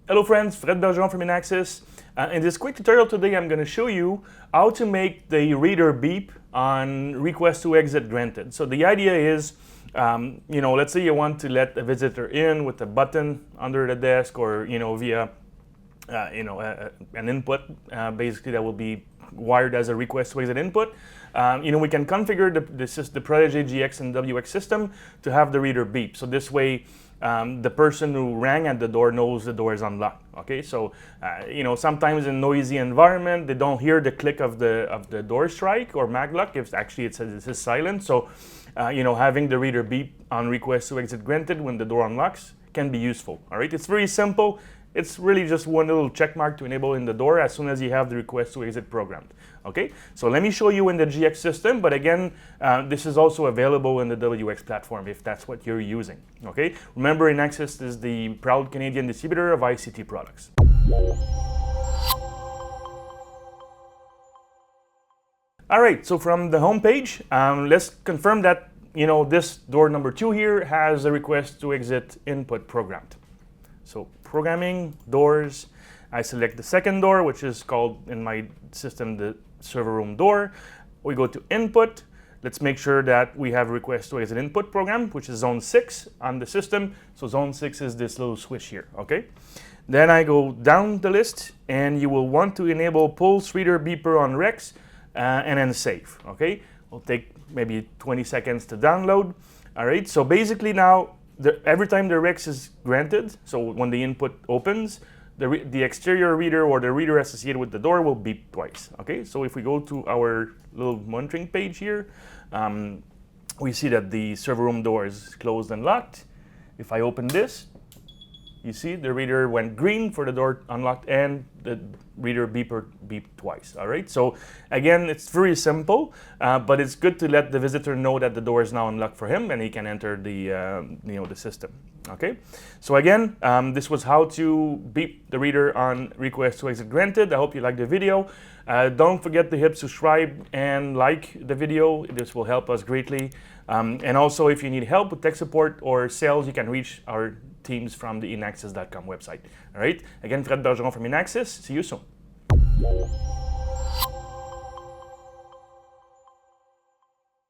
Hello friends, Fred Bergeron from Inaxsys. In this quick tutorial today, I'm going to show you how to make the reader beep on request to exit granted. So the idea is, let's say you want to let a visitor in with a button under the desk, or via an input, basically that will be wired as a request to exit input. We can configure the Protege GX and WX system to have the reader beep. So this way, the person who rang at the door knows the door is unlocked. Okay, so sometimes in noisy environment they don't hear the click of the door strike or maglock if actually it says this is silent. So having the reader beep on request to exit granted when the door unlocks can be useful. All right, it's very simple. It's really just one little check mark to enable in the door as soon as you have the request to exit programmed. Okay, so let me show you in the GX system, but again, this is also available in the WX platform if that's what you're using. Okay, remember, Inaxsys is the proud Canadian distributor of ICT products. All right, so from the home page, let's confirm that this door number 2 here has a request to exit input programmed. So programming, doors, I select the second door, which is called in my system the server room door. We go to input. Let's make sure that we have request to exit input program, which is zone 6 on the system. So zone 6 is this little switch here, okay? Then I go down the list, and you will want to enable pulse reader beeper on Rex, and then save, okay? It'll take maybe 20 seconds to download. All right, so basically now, every time the Rex is granted, so when the input opens, the exterior reader or the reader associated with the door will beep twice. Okay, so if we go to our little monitoring page here, we see that the server room door is closed and locked. If I open this, you see the reader went green for the door unlocked and the reader beeper beeped twice. All right, so again, it's very simple, but it's good to let the visitor know that the door is now unlocked for him and he can enter the system. Okay, so again, this was how to beep the reader on request to exit granted. I hope you liked the video. Don't forget to hit subscribe and like the video. This will help us greatly. And also, if you need help with tech support or sales, you can reach our teams from the Inaxsys.com website. All right, again, Fred Bergeron from Inaxsys. See you soon.